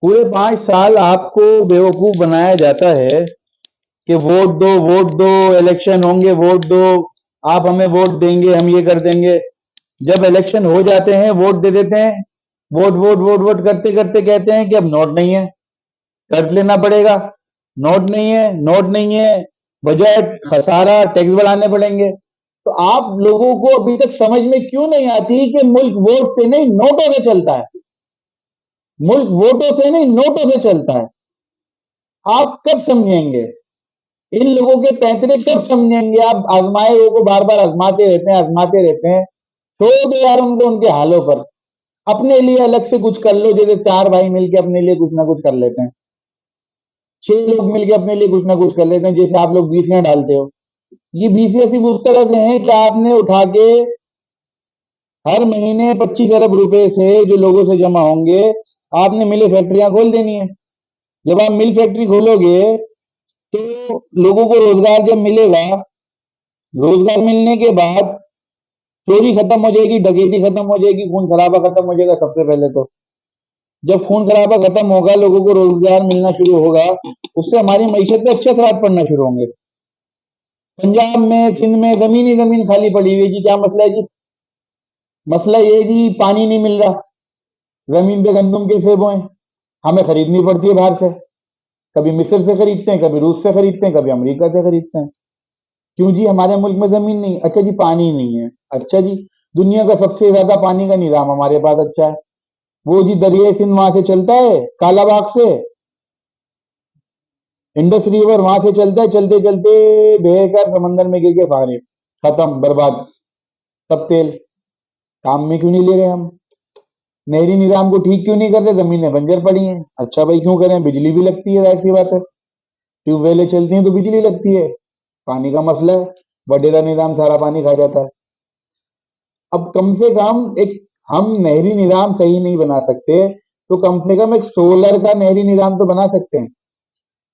पूरे 5 साल आपको बेवकूफ बनाया जाता है कि वोट दो, इलेक्शन होंगे, वोट दो, आप हमें वोट देंगे, हम ये कर देंगे। जब इलेक्शन हो जाते हैं वोट दे देते हैं, वोट वोट वोट वोट करते करते कहते हैं कि अब नोट नहीं है, कर्ज लेना पड़ेगा। नोट नहीं है, नोट नहीं है, बजट खसारा, टैक्स बढ़ाने पड़ेंगे। तो आप लोगों को अभी तक समझ में क्यों नहीं आती कि मुल्क वोट से नहीं नोटों से चलता है। मुल्क वोटों से नहीं नोटों से चलता है। आप कब समझेंगे? इन लोगों के पैंतरे कब समझेंगे? आप आजमाए को बार बार आजमाते रहते हैं, आजमाते रहते हैं। छोड़ दो यार उनको, उनके हालों पर। अपने लिए अलग से कुछ कर लो, जैसे 4 भाई मिलके अपने लिए कुछ ना कुछ कर लेते हैं। 6 लोग मिलके अपने लिए कुछ ना कुछ कर लेते हैं, जैसे आप लोग बीसियां डालते हो। ये बीसियां सिर्फ उस तरह से हैं कि आपने उठा के हर महीने 25 अरब रुपए से जो लोगों से जमा होंगे, आपने मिले फैक्ट्रियां खोल देनी है। जब आप मिल फैक्ट्री खोलोगे तो लोगों को रोजगार जब मिलेगा, रोजगार मिलने के बाद चोरी खत्म हो जाएगी, डकैती खत्म हो जाएगी, खून खराबा खत्म हो जाएगा। सबसे पहले तो जब खून खराबा खत्म होगा, लोगों को रोजगार मिलना शुरू होगा, उससे हमारी मईशत पे अच्छे असरात पड़ना शुरू होंगे। पंजाब में, सिंध में जमीन ही जमीन खाली पड़ी हुई है जी। क्या मसला है जी? मसला ये है जी, पानी नहीं मिल रहा। जमीन पे गंदम कैसे बोए? हमें खरीदनी पड़ती है बाहर से। कभी मिस्र से खरीदते हैं, कभी रूस से खरीदते हैं, कभी अमेरिका से खरीदते हैं। क्यों जी? हमारे मुल्क में जमीन नहीं। अच्छा जी, पानी नहीं है। अच्छा जी, दुनिया का सबसे ज्यादा पानी का निजाम हमारे पास अच्छा है। वो जी दरिया सिंध वहां से चलता है, कालाबाग से। इंडस रिवर वहां से चलता है, चलते चलते बहकर समंदर में गिर के फारे, खत्म, बर्बाद, सब तेल। काम में क्यों नहीं ले रहे हम? नहरी निजाम को ठीक क्यों नहीं कर रहे? जमीनें बंजर पड़ी हैं। अच्छा भाई, क्यों करें? बिजली भी लगती है, जाहिर सी बात है। ट्यूबवेलें चलती हैं तो बिजली लगती है। पानी का मसला है, वडेरा निजाम सारा पानी खा जाता है। अब कम से कम एक, हम नहरी निजाम सही नहीं बना सकते तो कम से कम एक सोलर का नहरी निजाम तो बना सकते हैं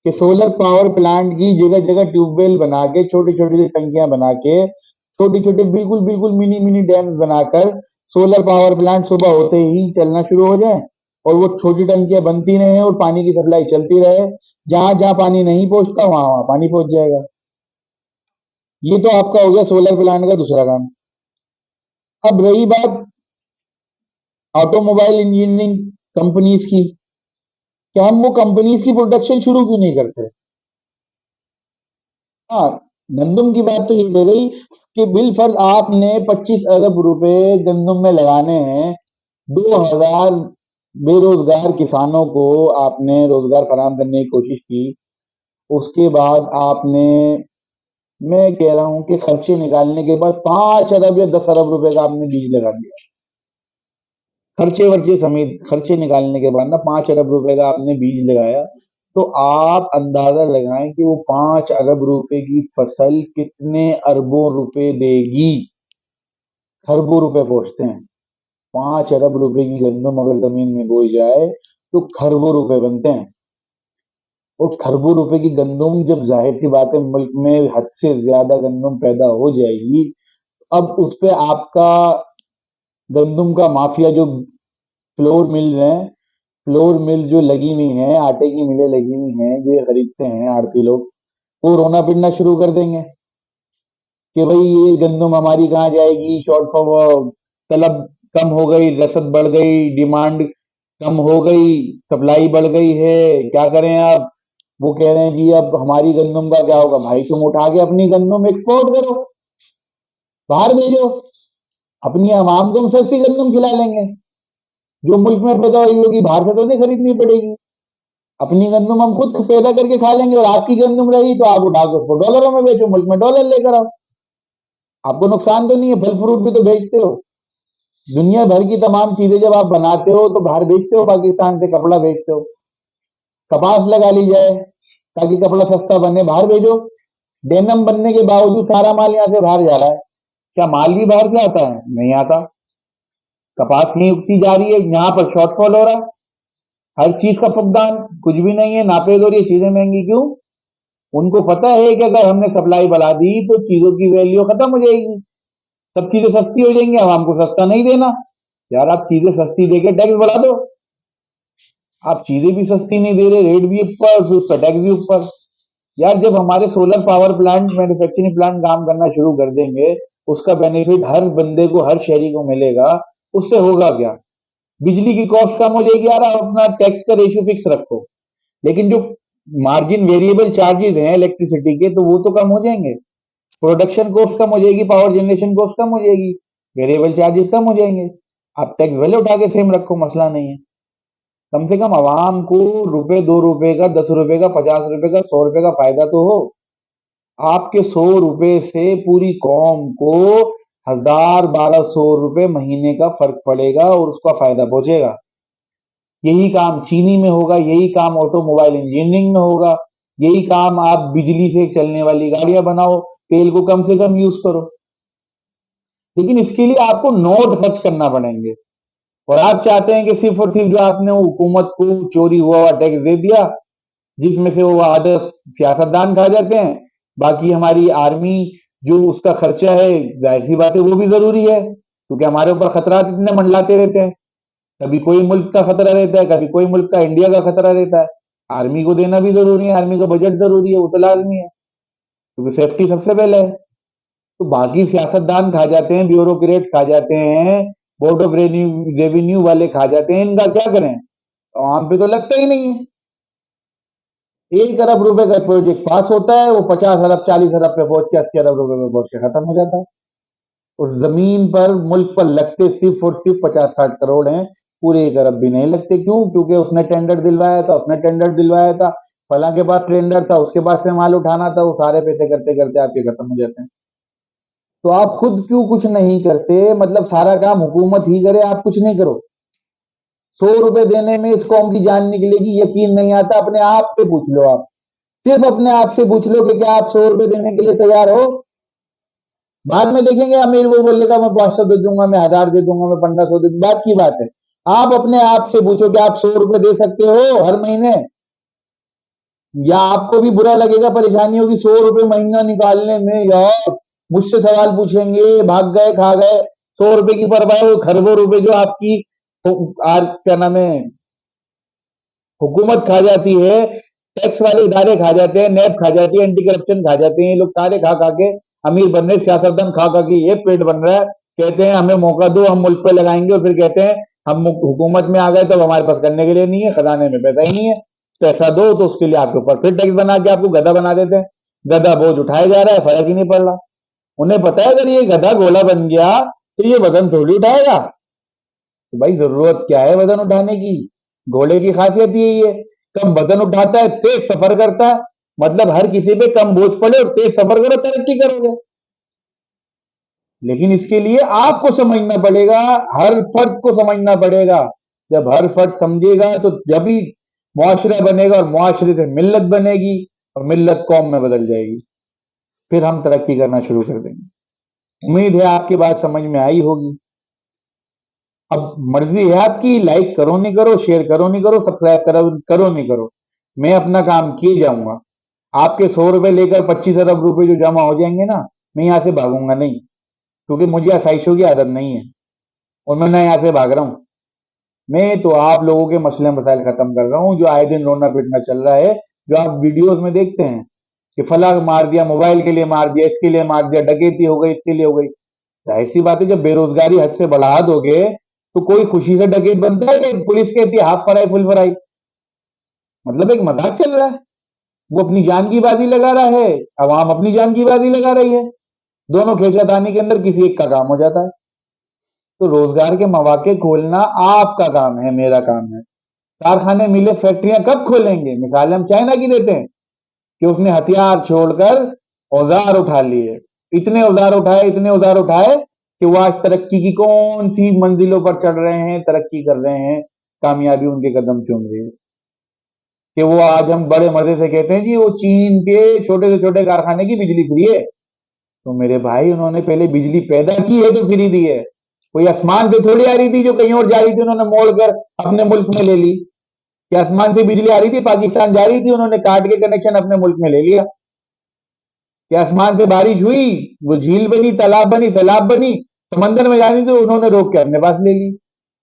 कि सोलर पावर प्लांट की जगह जगह ट्यूबवेल बना के, छोटी छोटी टंकियां बना के, छोटी छोटी बिल्कुल बिल्कुल मिनी मिनी डैम्स बनाकर सोलर पावर प्लांट सुबह होते ही चलना शुरू हो जाए, और वो छोटी टंकियां बनती रहे और पानी की सप्लाई चलती रहे। जहां जहां पानी नहीं पहुंचता वहां वहां पानी पहुंच जाएगा। ये तो आपका हो गया सोलर प्लांट का दूसरा काम। अब रही बात ऑटोमोबाइल इंजीनियरिंग कंपनीज की, कि हम वो कंपनीज की प्रोडक्शन शुरू क्यों नहीं करते? हाँ, गंदम की बात तो ये हो गई कि बिल फर्ज आपने 25 अरब रुपए गंदम में लगाने हैं। 2000 बेरोजगार किसानों को आपने रोजगार फराहम करने की कोशिश की। उसके बाद आपने, मैं कह रहा हूं कि खर्चे निकालने के बाद 5 अरब या 10 अरब रुपए का आपने बीज लगा दिया। खर्चे वर्चे समेत खर्चे निकालने के बाद ना 5 अरब रुपए का आपने बीज लगाया। तो आप अंदाजा लगाएं कि वो 5 अरब रुपए की फसल कितने अरबों रुपए देगी। खरबों रुपए पहुंचते हैं। 5 अरब रुपए की गंदम अगर जमीन में बोई जाए तो खरबों रुपए बनते हैं। और खरबों रुपए की गंदम, जब जाहिर सी बात है मुल्क में हद से ज्यादा गंदम पैदा हो जाएगी, अब उस पे आपका गंदम का माफिया जो फ्लोर मिल रहे हैं, फ्लोर मिल जो लगी हुई है, आटे की मिलें लगी हुई हैं, जो ये खरीदते हैं आड़ती लोग, वो रोना पिटना शुरू कर देंगे कि भाई ये गंदम हमारी कहाँ जाएगी, शॉर्टफॉल, तलब कम हो गई, रसद बढ़ गई, डिमांड कम हो गई, सप्लाई बढ़ गई है, क्या करें अब? वो कह रहे हैं जी अब हमारी गंदम का क्या होगा? भाई तुम उठा के अपनी गंदम एक्सपोर्ट करो, बाहर भेजो। अपनी आवाम को हम सस्ती गंदम खिला लेंगे, जो मुल्क में पैदा हुई होगी, बाहर से तो नहीं खरीदनी पड़ेगी। अपनी गंदम हम खुद पैदा करके खा लेंगे, और आपकी गंदम रही तो आप उठा के उसको डॉलरों में बेचो, मुल्क में डॉलर लेकर आओ। आपको नुकसान तो नहीं है, फल फ्रूट भी तो बेचते हो। दुनिया भर की तमाम चीजें जब आप बनाते हो तो बाहर बेचते हो, पाकिस्तान से कपड़ा बेचते हो। कपास लगा ली जाए ताकि कपड़ा सस्ता बने, बाहर भेजो। डेनम बनने के बावजूद सारा माल यहां से बाहर जा रहा है। क्या माल भी बाहर से आता है? नहीं आता। कपास नहीं उगती जा रही है, यहां पर शॉर्टफॉल हो रहा है। हर चीज का फुकदान, कुछ भी नहीं है, नापे और ये चीजें महंगी क्यों? उनको पता है कि अगर हमने सप्लाई बढ़ा दी तो चीजों की वैल्यू खत्म हो जाएगी, सब चीजें सस्ती हो जाएंगी, अब हमको सस्ता नहीं देना। यार आप चीजें सस्ती देके टैक्स बढ़ा दो। आप चीजें भी सस्ती नहीं दे रहे, रेट भी ऊपर, फिर उसका टैक्स भी ऊपर। यार जब हमारे solar power plant, manufacturing plant काम करना शुरू कर देंगे, उसका बेनिफिट हर बंदे को, हर शहरी को मिलेगा, उससे होगा क्या? बिजली की कॉस्ट कम हो जाएगी। यार आप अपना टैक्स का रेशियो फिक्स रखो, लेकिन जो मार्जिन वेरिएबल चार्जेस हैं इलेक्ट्रिसिटी के, तो वो तो कम हो जाएंगे। प्रोडक्शन कॉस्ट कम हो जाएगी, पावर जनरेशन कॉस्ट कम हो जाएगी, वेरिएबल चार्जेस कम हो जाएंगे। आप टैक्स भले उठा के सेम रखो, मसला नहीं है। कम से कम आवाम को रुपए, 2 रुपए का, 10 रुपए का, 50 रुपए का, 100 रुपए का फायदा तो हो। आपके 100 रुपए से पूरी कौम को 1000-1200 रुपए महीने का फर्क पड़ेगा और उसका फायदा पहुंचेगा। यही काम चीनी में होगा, यही काम ऑटोमोबाइल इंजीनियरिंग में होगा, यही काम आप बिजली से चलने वाली गाड़ियां बनाओ, तेल को कम से कम यूज करो। लेकिन इसके लिए आपको नोट खर्च करना पड़ेंगे, और आप चाहते हैं कि सिर्फ और सिर्फ जो आपने हुकूमत को चोरी हुआ टैक्स दे दिया, जिसमें से वो आधे सियासतदान खा जाते हैं, बाकी हमारी आर्मी जो उसका खर्चा है, जाहिर सी बात है वो भी जरूरी है, क्योंकि हमारे ऊपर खतरात इतने मंडलाते रहते हैं। कभी कोई मुल्क का खतरा रहता है, कभी कोई मुल्क का, इंडिया का खतरा रहता है। आर्मी को देना भी जरूरी है, आर्मी का बजट जरूरी है, वो तो लाजमी है, क्योंकि सेफ्टी सबसे पहले है। तो बाकी सियासतदान खा जाते हैं, ब्यूरोक्रेट्स खा जाते हैं, बोर्ड ऑफ रेवेन्यू वाले खा जाते हैं, इनका क्या करें? आम पे तो लगता ही नहीं है। 1 अरब रुपए का प्रोजेक्ट पास होता है, वो 50 अरब, 40 अरब पे पहुंच के, 80 अरब रुपए पे पहुंच के खत्म हो जाता है। और जमीन पर, मुल्क पर लगते सिर्फ और सिर्फ 50-60 करोड़ हैं, पूरे 1 अरब भी नहीं लगते। क्यों? क्योंकि उसने टेंडर दिलवाया था, उसने टेंडर दिलवाया था, फला के पास टेंडर था, उसके पास से माल उठाना था, वो सारे पैसे करते करते आपके खत्म हो जाते हैं। तो आप खुद क्यों कुछ नहीं करते? मतलब सारा काम हुकूमत ही करे, आप कुछ नहीं करो। 100 रुपए देने में इस कौम की जान निकलेगी, यकीन नहीं आता? अपने आप से पूछ लो। आप सिर्फ अपने आप से पूछ लो कि क्या आप 100 रुपए देने के लिए तैयार हो? बाद में देखेंगे अमीर वो बोलेगा मैं 500 दे दूंगा, मैं 1000 दे दूंगा, मैं 1500 दे दूंगा, बात की बात है। आप अपने आप से पूछो कि आप 100 रुपए दे सकते हो हर महीने? या आपको भी बुरा लगेगा, परेशानी होगी 100 रुपए महीना निकालने में? यार मुझसे सवाल पूछेंगे, भाग गए, खा गए। 100 रुपए की परवाह हो, खरबों रुपए जो आपकी क्या नाम है, हुकूमत खा जाती है, टैक्स वाले इदारे खा जाते हैं, नैब खा जाती है, एंटी करप्शन खा जाते हैं, ये लोग सारे खा खा के अमीर बन रहे, सियासतदान खा खा के ये पेट बन रहा है। कहते हैं हमें मौका दो, हम मुल्क पे लगाएंगे, और फिर कहते हैं हम हुकूमत में आ गए तो हमारे पास करने के लिए नहीं है, खजाने में पैसा ही नहीं है। पैसा दो तो उसके लिए आपके ऊपर फिर टैक्स बना के आपको गधा बना देते हैं। गधा बोझ उठाया जा रहा है, फर्क ही नहीं पड़ रहा। उन्हें पता है अगर ये गधा गोला बन गया तो ये वजन थोड़ी उठाएगा। तो भाई जरूरत क्या है वजन उठाने की? घोड़े की खासियत यही है, कम वजन उठाता है, तेज सफर करता है। मतलब हर किसी पे कम बोझ पड़े और तेज सफर करो, तरक्की करोगे। लेकिन इसके लिए आपको समझना पड़ेगा, हर फर्द को समझना पड़ेगा। जब हर फर्द समझेगा तो जब ही मुआशरा बनेगा, और मुआशरे से मिल्लत बनेगी, और मिल्लत कौम में बदल जाएगी। फिर हम तरक्की करना शुरू कर देंगे। उम्मीद है आपकी बात समझ में आई होगी। अब मर्जी है आपकी, लाइक करो नहीं करो, शेयर करो नहीं करो, सब्सक्राइब करो नहीं करो, मैं अपना काम किए जाऊंगा। आपके 100 रुपए लेकर 25 अरब रुपए जो जमा हो जाएंगे ना, मैं यहां से भागूंगा नहीं, क्योंकि मुझे आसाइशों की आदत नहीं है, और मैं ना यहां से भाग रहा हूं। मैं तो आप लोगों के मसले मसाइल खत्म कर रहा हूं, जो आए दिन रोना पीटना चल रहा है, जो आप वीडियोस में देखते हैं कि फला मार दिया, मोबाइल के लिए मार दिया, इसके लिए मार दिया, डकैती हो गई, इसके लिए हो गई। जाहिर सी बात है, जब बेरोजगारी हद से बढ़ा दोगे तो कोई खुशी से डकैत बनता है? कि पुलिस कहती है हाफ फ्राई फुल फ्राई? मतलब एक मजाक चल रहा है। वो अपनी जान की बाजी लगा रहा है, अवाम अपनी जान की बाजी लगा रही है, दोनों खींचातानी के अंदर किसी एक का काम हो जाता है। तो रोजगार के मौके खोलना आपका काम है, मेरा काम है। कारखाने, मिले, फैक्ट्रियां कब खोलेंगे? मिसाल हम चाइना की देते हैं कि उसने हथियार छोड़कर औजार उठा लिए, इतने औजार उठाए, इतने औजार उठाए कि वो आज तरक्की की कौन सी मंजिलों पर चढ़ रहे हैं, तरक्की कर रहे हैं, कामयाबी उनके कदम चूम रही है। कि वो आज हम बड़े मजे से कहते हैं जी वो चीन के छोटे से छोटे कारखाने की बिजली फ्री है। तो मेरे भाई उन्होंने पहले बिजली पैदा की है तो फ्री दी है, कोई आसमान से थोड़ी आ रही थी जो कहीं और जा रही थी, उन्होंने मोड़ कर अपने मुल्क में ले ली। कि आसमान से बिजली आ रही थी, पाकिस्तान जा रही थी, उन्होंने काट के कनेक्शन अपने मुल्क में ले लिया। कि आसमान से बारिश हुई, वो झील बनी, तालाब बनी, सैलाब बनी, समंदर में जानी थी, उन्होंने रोक के अपने पास ले ली।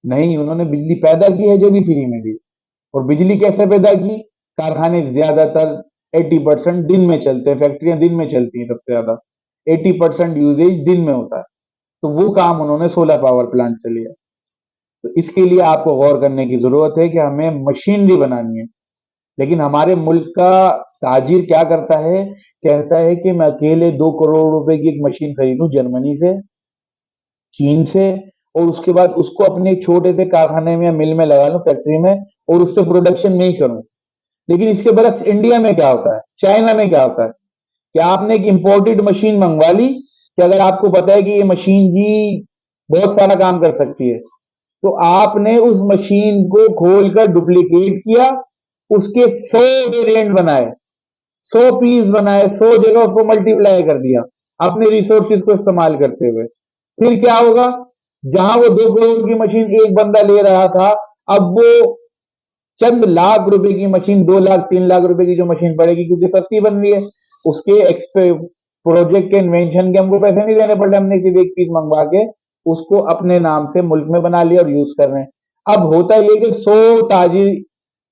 नहीं, उन्होंने बिजली पैदा की है जो भी फ्री में दी। और बिजली कैसे पैदा की? कारखाने ज्यादातर 80% दिन में चलते हैं, फैक्ट्रियां दिन में चलती हैं सबसे ज्यादा, 80% यूजेज दिन में होता है। तो वो काम उन्होंने सोलर पावर प्लांट से लिया। तो इसके लिए आपको गौर करने की जरूरत है कि हमें मशीनरी बनानी है। लेकिन हमारे मुल्क का ताजिर क्या करता है? कहता है कि मैं अकेले 2 करोड़ रुपए की एक मशीन खरीदूं जर्मनी से, चीन से, और उसके बाद उसको अपने एक छोटे से कारखाने में या मिल में लगा लूं, फैक्ट्री में, और उससे प्रोडक्शन नहीं करूं। लेकिन इसके बरक्स इंडिया में क्या होता है, चाइना में क्या होता है कि आपने एक इंपोर्टेड मशीन मंगवा ली, कि अगर आपको पता है कि ये मशीन जी बहुत सारा काम कर सकती है, तो आपने उस मशीन को खोलकर डुप्लीकेट किया, उसके 100 वेरिएंट बनाए, 100 पीस बनाए, 100 जगह उसको मल्टीप्लाई कर दिया अपने रिसोर्सेज को इस्तेमाल करते हुए। फिर क्या होगा? जहां वो 2 करोड़ की मशीन एक बंदा ले रहा था, अब वो चंद लाख रुपए की मशीन, 2 लाख 3 लाख रुपए की जो मशीन पड़ेगी, क्योंकि सस्ती बन रही है, उसके प्रोजेक्ट के इन्वेंशन के हमको पैसे नहीं देने पड़ रहे, हमने सिर्फ एक पीस मंगवा के उसको अपने नाम से मुल्क में बना लिया और यूज कर रहे हैं। अब होता यह कि 100 ताजिर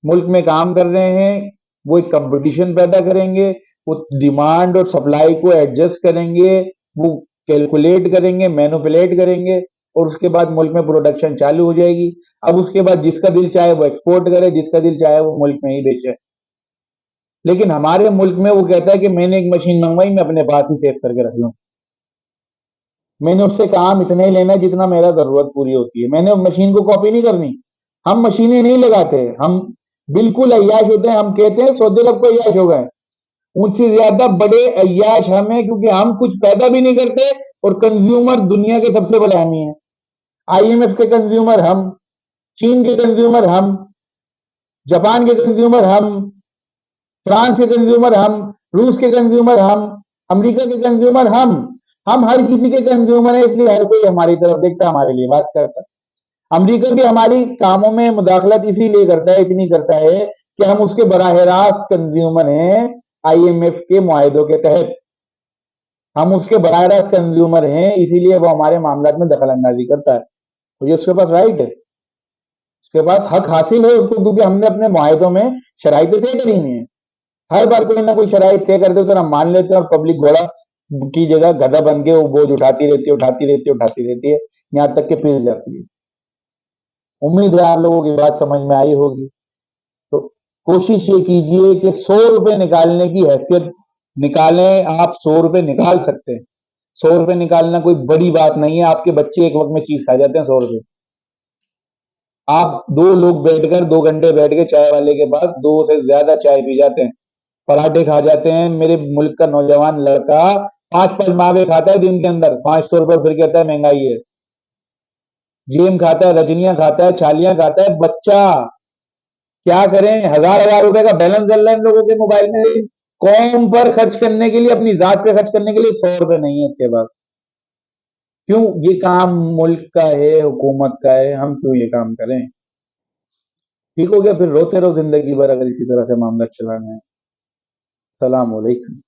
मुल्क में काम कर रहे हैं, वो एक कंपटीशन पैदा करेंगे, वो डिमांड और सप्लाई को एडजस्ट करेंगे, वो कैलकुलेट करेंगे, मैनिपुलेट करेंगे, और उसके बाद मुल्क में प्रोडक्शन चालू हो जाएगी। अब उसके बाद जिसका दिल चाहे वो एक्सपोर्ट करे, जिसका दिल चाहे वो मुल्क में ही बेचे। लेकिन हमारे मुल्क में वो कहता है कि मैंने एक मशीन मंगवाई, मैं अपने पास ही सेव करके रख लूं, मैंने उससे काम इतना ही लेना है जितना मेरा जरूरत पूरी होती है, मैंने मशीन को कॉपी नहीं करनी। हम मशीनें नहीं लगाते, हम बिल्कुल अय्याश होते हैं। हम कहते हैं सौदे को अय्याश हो गए, उनसे ज्यादा बड़े अय्याश हम हैं, क्योंकि हम कुछ पैदा भी नहीं करते और कंज्यूमर दुनिया के सबसे बड़े हम ही हैं। आईएमएफ के कंज्यूमर हम, चीन के कंज्यूमर हम, जापान के कंज्यूमर हम, फ्रांस के कंज्यूमर हम, रूस के कंज्यूमर हम, अमेरिका के कंज्यूमर हम हर किसी के कंज्यूमर है, इसलिए हर कोई हमारी तरफ देखता, हमारे लिए बात करता है। अमेरिका भी हमारी कामों में मुदाखलत इसीलिए करता है, इतनी करता है कि हम उसके बराह रास्त कंज्यूमर हैं। आईएमएफ के मुआहदों के तहत हम उसके बराह रास्त कंज्यूमर हैं, इसीलिए वो हमारे मामलात में दखल अंदाजी करता है। तो ये उसके पास राइट है, उसके पास हक हासिल है उसको, क्योंकि हमने अपने मुआहदों में शराइतें तय करी हुई हैं। हर बार कोई ना कोई शराइत तय कर दे तो हम मान लेते हैं, और पब्लिक घोड़ा की जगह गधा बन के वो बोझ उठाती रहती है, उठाती रहती है, उठाती रहती है, यहां तक के पिस जाती है। उम्मीद है आप लोगों की बात समझ में आई होगी। तो कोशिश ये कीजिए कि 100 रुपए निकालने की हैसियत निकालें। आप 100 रुपए निकाल सकते हैं, 100 रुपए निकालना कोई बड़ी बात नहीं है। आपके बच्चे एक वक्त में चीज खा जाते हैं 100 रुपए। आप 2 लोग बैठकर 2 घंटे बैठ के चाय वाले के पास 2 से ज्यादा चाय पी जाते हैं, पराठे खा जाते हैं। मेरे मुल्क का नौजवान लड़का 5-5 मावे खाता है दिन के अंदर, 500 रुपए, फिर कहता है महंगाई है। गेम खाता है, रजनियां खाता है, छालियां खाता है बच्चा। क्या करें, हजार हजार रुपए का बैलेंस चल रहा है इन लोगों के मोबाइल में, लेकिन कौम पर खर्च करने के लिए, अपनी जात पे खर्च करने के लिए 100 रुपए नहीं है इसके पास। क्यों? ये काम मुल्क का है, हुकूमत का है, हम क्यों ये काम करें? ठीक हो गया, फिर रोते रहो जिंदगी भर अगर इसी तरह से मामला चलाना है। सलाम अलैकुम।